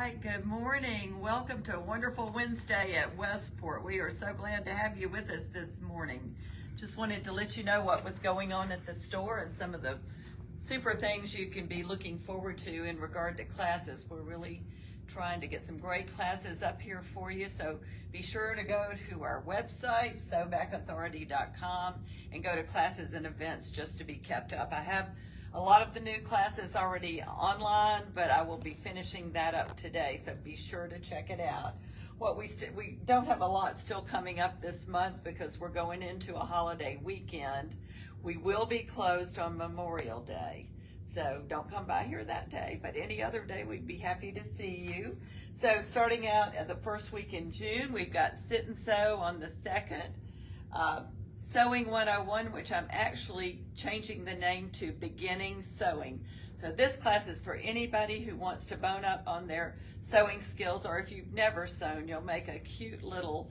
right, good morning. Welcome to a wonderful Wednesday at Westport. We are so glad to have you with us this morning. Just wanted to let you know what was going on at the store and some of the super things you can be looking forward to in regard to classes. We're really trying to get some great classes up here for you, so be sure to go to our website, sewbackauthority.com, and go to classes and events just to be kept up. I have a lot of the new classes already online, but I will be finishing that up today, so be sure to check it out. We don't have a lot still coming up this month because we're going into a holiday weekend. We will be closed on Memorial Day, so don't come by here that day, but any other day we'd be happy to see you. So starting out at the first week in June, we've got Sit and Sew on the 2nd. Sewing 101, which I'm actually changing the name to Beginning Sewing. So this class is for anybody who wants to bone up on their sewing skills, or if you've never sewn, you'll make a cute little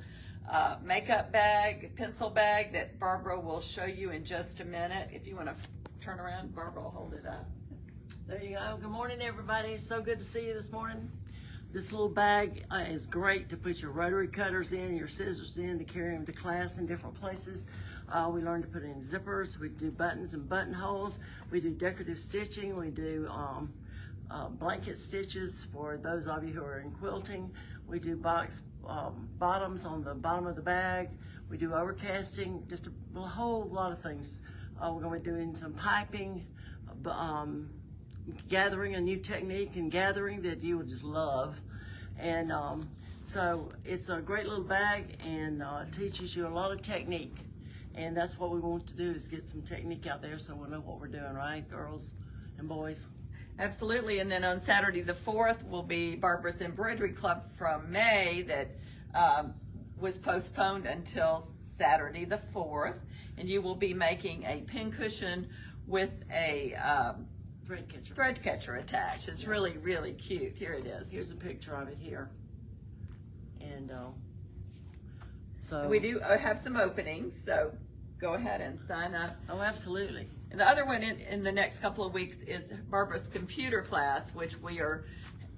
makeup bag, pencil bag that Barbara will show you in just a minute. If you want to turn around, Barbara will hold it up. There you go. Good morning, everybody. It's so good to see you this morning. This little bag is great to put your rotary cutters in, your scissors in, to carry them to class in different places. We learn to put in zippers. We do buttons and buttonholes. We do decorative stitching. We do blanket stitches for those of you who are in quilting. We do box bottoms on the bottom of the bag. We do overcasting, just a whole lot of things. We're going to be doing some piping, gathering a new technique and gathering that you will just love. And so it's a great little bag and teaches you a lot of technique. And that's what we want to do, is get some technique out there so we'll know what we're doing, right, girls and boys? Absolutely. And then on Saturday the 4th will be Barbara's Embroidery Club from May that was postponed until Saturday the 4th. And you will be making a pincushion with a thread catcher attached. It's really, really cute. Here it is. Here's a picture of it here. And so we do have some openings, so go ahead and sign up. Oh, absolutely. And the other one in the next couple of weeks is Barbara's computer class, which we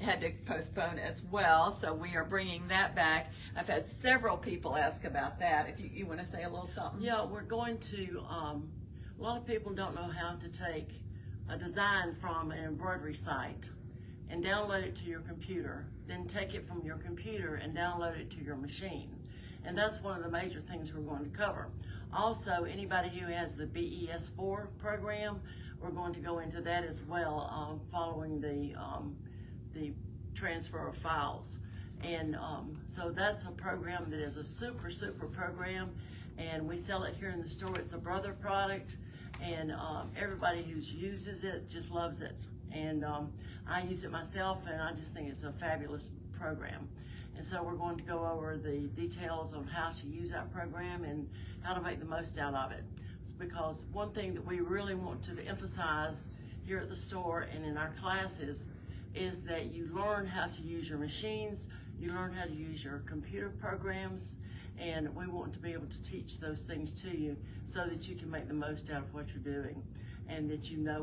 had to postpone as well, so we are bringing that back. I've had several people ask about that. If you want to say a little something. Yeah, we're going to, a lot of people don't know how to take a design from an embroidery site and download it to your computer, then take it from your computer and download it to your machine. And that's one of the major things we're going to cover. Also, anybody who has the BES4 program, we're going to go into that as well, following the transfer of files. And so that's a program that is a super, super program, and we sell it here in the store. It's a brother product, and everybody who uses it just loves it. And I use it myself, and I just think it's a fabulous program. And so we're going to go over the details on how to use that program and how to make the most out of it. It's because one thing that we really want to emphasize here at the store and in our classes is that you learn how to use your machines, you learn how to use your computer programs, and we want to be able to teach those things to you so that you can make the most out of what you're doing and that you know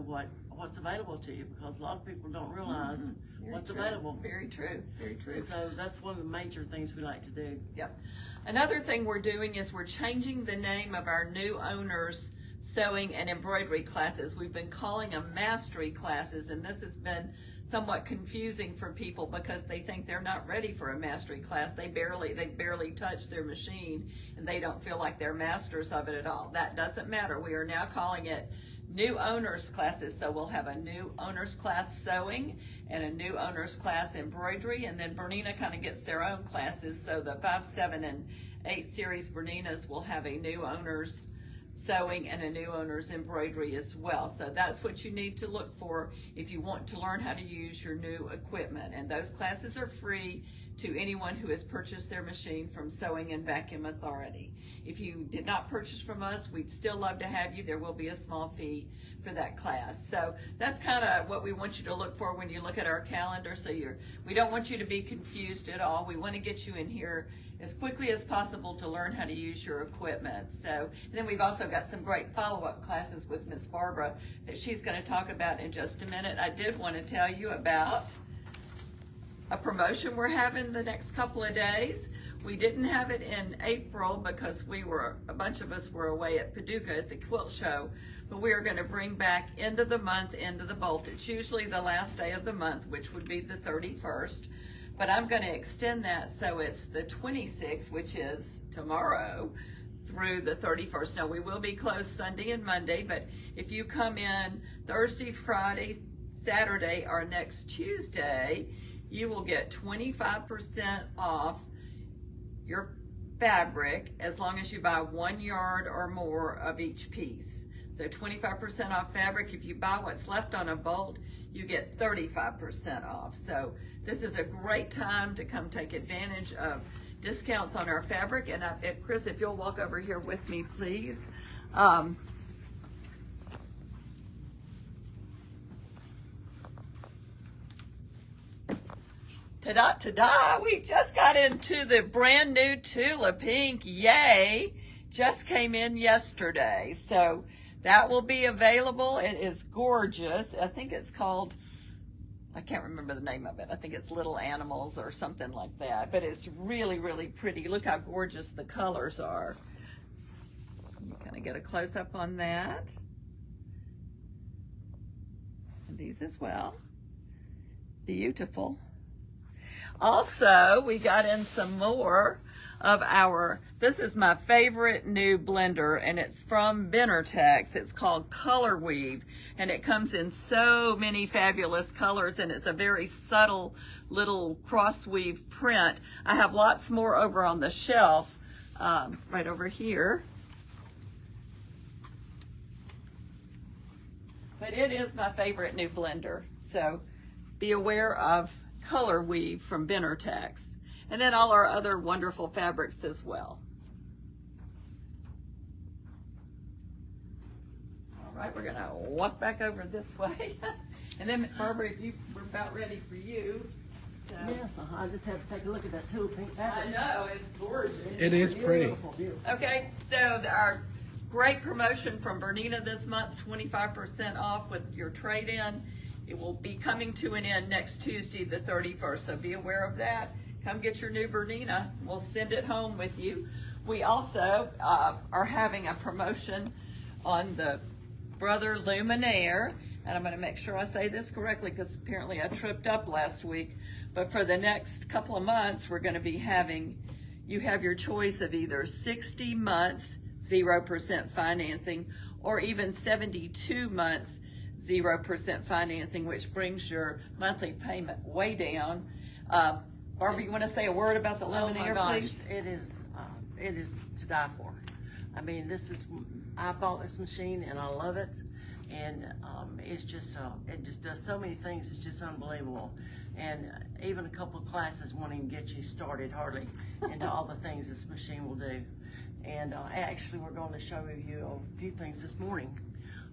what's available to you, because a lot of people don't realize what's available. Very true, very true. So that's one of the major things we like to do. Yep. Another thing we're doing is we're changing the name of our new owners' sewing and embroidery classes. We've been calling them mastery classes, and this has been somewhat confusing for people because they think they're not ready for a mastery class. They barely touch their machine, and they don't feel like they're masters of it at all. That doesn't matter. We are now calling it new owners classes. So we'll have a new owners class sewing and a new owners class embroidery, and then Bernina kind of gets their own classes. So the 5, 7, and 8 series Berninas will have a new owners sewing and a new owners embroidery as well. So that's what you need to look for if you want to learn how to use your new equipment. And those classes are free to anyone who has purchased their machine from Sewing and Vacuum Authority. If you did not purchase from us, we'd still love to have you. There will be a small fee for that class. So that's kind of what we want you to look for when you look at our calendar. So we don't want you to be confused at all. We want to get you in here as quickly as possible to learn how to use your equipment. So, and then we've also got some great follow-up classes with Miss Barbara that she's going to talk about in just a minute. I did want to tell you about a promotion we're having the next couple of days. We didn't have it in April because a bunch of us were away at Paducah at the quilt show, but we are going to bring back end of the month, end of the bolt. It's usually the last day of the month, which would be the 31st, but I'm going to extend that so it's the 26th, which is tomorrow, through the 31st. Now, we will be closed Sunday and Monday, but if you come in Thursday, Friday, Saturday, or next Tuesday, you will get 25% off your fabric as long as you buy 1 yard or more of each piece. So 25% off fabric. If you buy what's left on a bolt, you get 35% off. So this is a great time to come take advantage of discounts on our fabric. And Chris, if you'll walk over here with me, please. Ta-da, ta-da, we just got into the brand new Tula Pink, yay, just came in yesterday. So that will be available. It is gorgeous. I think it's called, I can't remember the name of it. I think it's Little Animals or something like that, but it's really, really pretty. Look how gorgeous the colors are. You kind of get a close-up on that. And these as well. Beautiful. Also, we got in some more of this is my favorite new blender, and it's from Benartex. It's called Color Weave, and it comes in so many fabulous colors, and it's a very subtle little cross weave print. I have lots more over on the shelf, right over here. But it is my favorite new blender, so be aware of Color Weave from Benartex, and then all our other wonderful fabrics as well. All right, we're gonna walk back over this way, and then Barbara, we're about ready for you. So. Yes, I just have to take a look at that Tula Pink fabric. I know, it's gorgeous. It is pretty. Beautiful, beautiful. Okay, so our great promotion from Bernina this month, 25% off with your trade-in. It will be coming to an end next Tuesday, the 31st, so be aware of that. Come get your new Bernina. We'll send it home with you. We also are having a promotion on the Brother Luminaire, and I'm going to make sure I say this correctly because apparently I tripped up last week, but for the next couple of months, we're going to be you have your choice of either 60 months, 0% financing, or even 72 months, 0% financing, which brings your monthly payment way down. Barbara, you want to say a word about the Luminaire, please? It is to die for. I mean, I bought this machine and I love it, and it's just it just does so many things. It's just unbelievable, and even a couple of classes won't even get you started hardly into all the things this machine will do. And actually, we're going to show you a few things this morning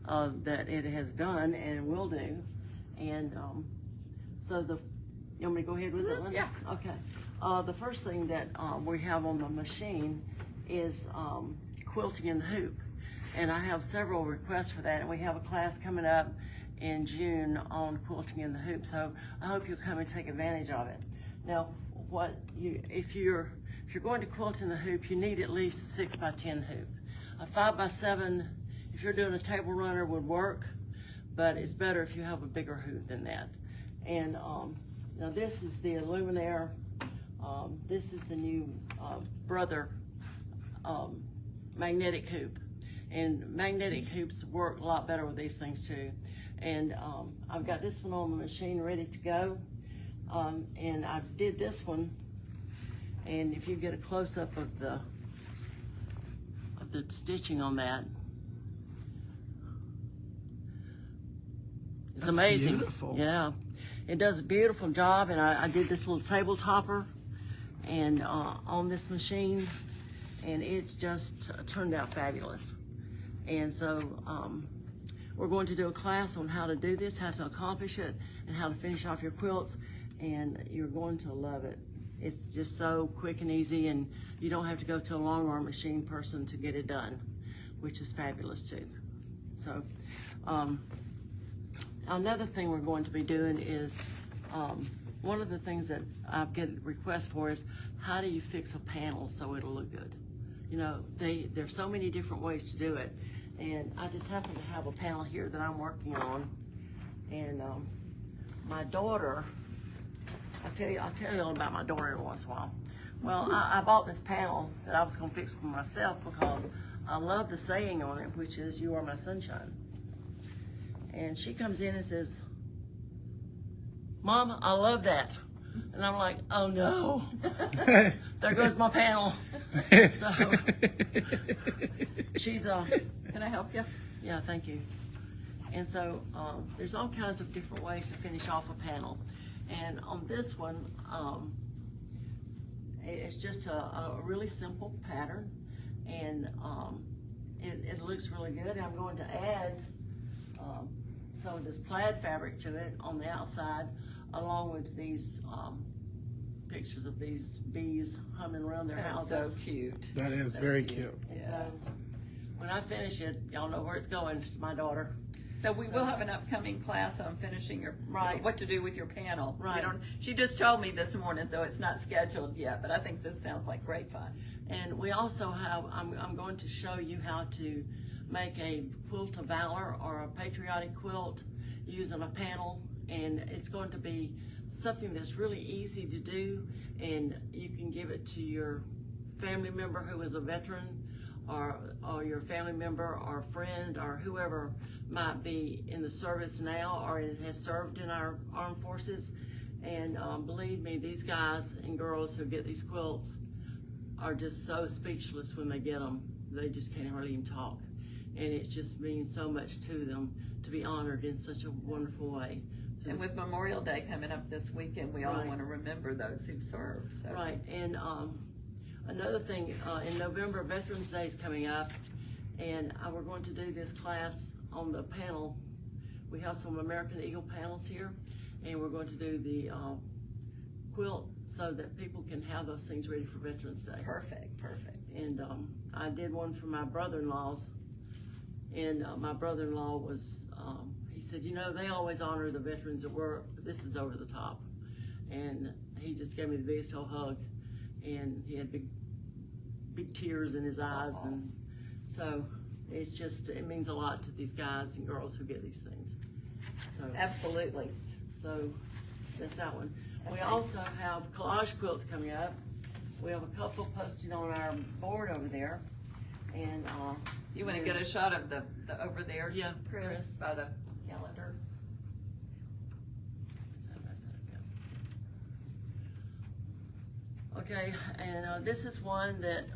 that it has done and will do. And so you want me to go ahead with it, Linda? Yeah. Okay. The first thing that we have on the machine is quilting in the hoop. And I have several requests for that, and we have a class coming up in June on quilting in the hoop. So I hope you'll come and take advantage of it. Now, if you're going to quilt in the hoop, you need at least a 6x10 hoop. A 5x7, if you're doing a table runner, would work, but it's better if you have a bigger hoop than that. And now this is the Luminaire. This is the new Brother magnetic hoop. And magnetic hoops work a lot better with these things too. And I've got this one on the machine ready to go. And I did this one. And if you get a close-up of the stitching on that, it's amazing. Beautiful. Yeah, it does a beautiful job. And I did this little table topper and on this machine, and it just turned out fabulous. And so we're going to do a class on how to do this, how to accomplish it, and how to finish off your quilts, and you're going to love it. It's just so quick and easy, and you don't have to go to a long arm machine person to get it done, which is fabulous too. So another thing we're going to be doing is one of the things that I get requests for is, how do you fix a panel so it'll look good? You know, there's so many different ways to do it. And I just happen to have a panel here that I'm working on. And my daughter, I'll tell you all about my daughter every once in a while. Well, I bought this panel that I was gonna fix for myself because I love the saying on it, which is, "You are my sunshine." And she comes in and says, "Mom, I love that." And I'm like, "Oh no, there goes my panel." So she's Can I help you? yeah, thank you. And so there's all kinds of different ways to finish off a panel. And on this one, it's just a really simple pattern, and it looks really good. I'm going to add some of this plaid fabric to it on the outside, along with these pictures of these bees humming around their That's houses. so cute. That is So very cute. And so when I finish it, y'all know where it's going, to my daughter. So we will have an upcoming class on finishing your, Right. what to do with your panel. We Right. She just told me this morning, so it's not scheduled yet, but I think this sounds like great fun. And we also have, I'm going to show you how to make a Quilt of Valor or a patriotic quilt using a panel, and it's going to be something that's really easy to do, and you can give it to your family member who is a veteran, or your family member or friend or whoever might be in the service now or has served in our armed forces. And believe me, these guys and girls who get these quilts are just so speechless when they get them. They just can't hardly even talk. And it just means so much to them to be honored in such a wonderful way. And with Memorial Day coming up this weekend, we all Right. want to remember those who served. So. Right, and another thing, in November, Veterans Day is coming up, and we're going to do this class on the panel. We have some American Eagle panels here, and we're going to do the quilt so that people can have those things ready for Veterans Day. Perfect, perfect. And I did one for my brother-in-laws, and my brother-in-law was, he said, you know, they always honor the veterans at work, but this is over the top. And he just gave me the biggest whole hug, and he had big tears in his eyes. Aww. And so it's just, it means a lot to these guys and girls who get these things. So, Absolutely. so that's that one. We Okay. also have collage quilts coming up. We have a couple posted on our board over there. And You want to get a shot of the over there, Yeah, Chris, Chris. by the calendar? okay, and this is one that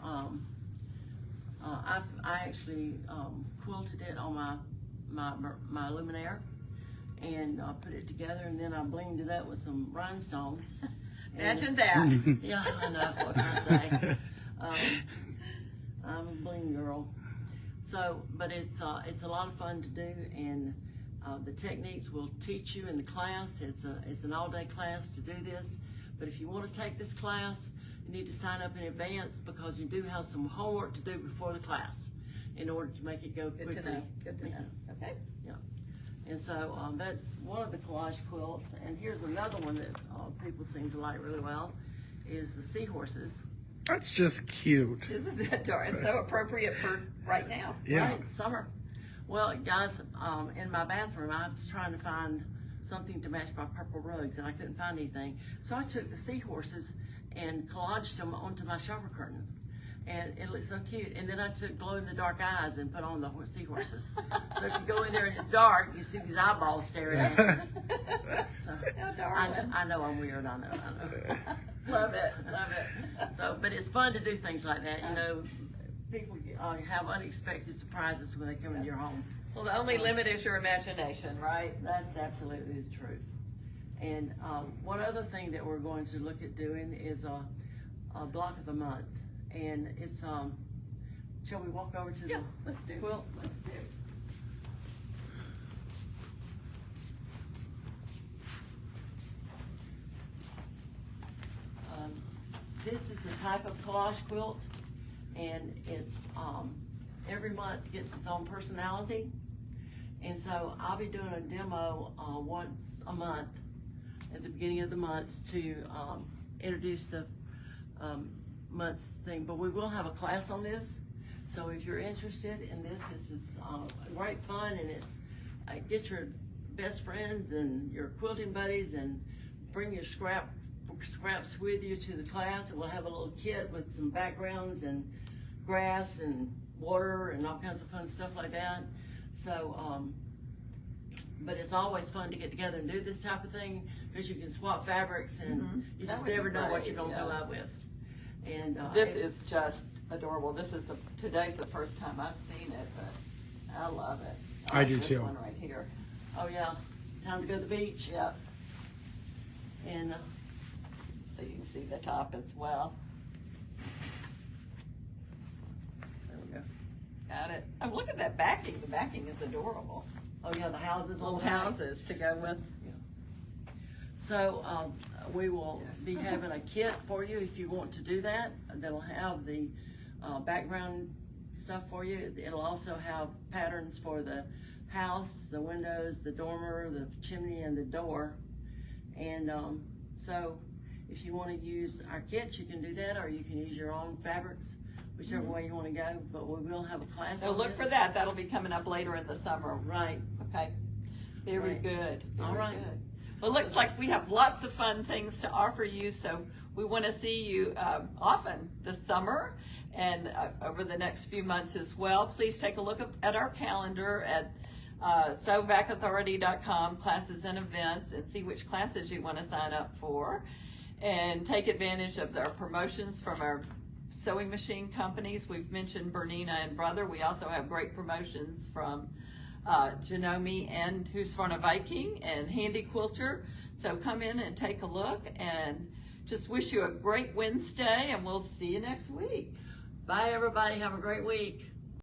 I actually quilted it on my luminaire and put it together, and then I blinged it up with some rhinestones. Imagine that. Yeah, I know, what can I say? I'm a bling girl. So, but it's a lot of fun to do, and the techniques we'll teach you in the class. It's an all-day class to do this. But if you want to take this class, you need to sign up in advance because you do have some homework to do before the class in order to make it go Good quickly. to know. Good to know. Okay. Yeah. And so that's one of the collage quilts. And here's another one that people seem to like really well, is the seahorses. That's just cute. Isn't that dark? It's so appropriate for right now. Yeah. Right, summer. Well, guys, in my bathroom, I was trying to find something to match my purple rugs, and I couldn't find anything. So I took the seahorses and collaged them onto my shower curtain, and it looked so cute. And then I took glow-in-the-dark eyes and put on the seahorses. So if you go in there and it's dark, you see these eyeballs staring at you. So How darling. I know I'm weird. I know. Love it. Love it. So, but it's fun to do things like that. You know, people have unexpected surprises when they come into your home. Well, the only limit is your imagination, right? That's absolutely the truth. And one other thing that we're going to look at doing is a block of the month. And it's, shall we walk over to Yeah, the let's do. quilt? Let's do. This is the type of collage quilt, and it's every month gets its own personality. And so I'll be doing a demo once a month, and the beginning of the month to introduce the month's thing. But we will have a class on this. So if you're interested in this is great fun, and it's get your best friends and your quilting buddies and bring your scraps with you to the class, and we'll have a little kit with some backgrounds and grass and water and all kinds of fun stuff like that. So, but it's always fun to get together and do this type of thing because you can swap fabrics and you just never know what you're gonna come out with. And this is just adorable. Today's the first time I've seen it, but I love it. I do this too. One right here. Oh yeah, it's time to go to the beach. Yep. And So you can see the top as well. there we go. Got it. Oh, look at that backing. The backing is adorable. Oh yeah, the houses on Little the back. houses to go with. So we will be having a kit for you if you want to do that. That'll have the background stuff for you. It'll also have patterns for the house, the windows, the dormer, the chimney, and the door. And so if you want to use our kit, you can do that, or you can use your own fabrics, whichever way you want to go. But we will have a class So on look this. for that. That'll be coming up later in the summer. Right. Okay. Very Right. good. Very All right. good. Well, it looks like we have lots of fun things to offer you, so we want to see you often this summer and over the next few months as well. Please take a look at our calendar at sewbackauthority.com, classes and events, and see which classes you want to sign up for, and take advantage of our promotions from our sewing machine companies. We've mentioned Bernina and Brother. We also have great promotions from Janome and Husqvarna Viking and Handy Quilter. So come in and take a look, and just wish you a great Wednesday, and we'll see you next week. Bye everybody. Have a great week.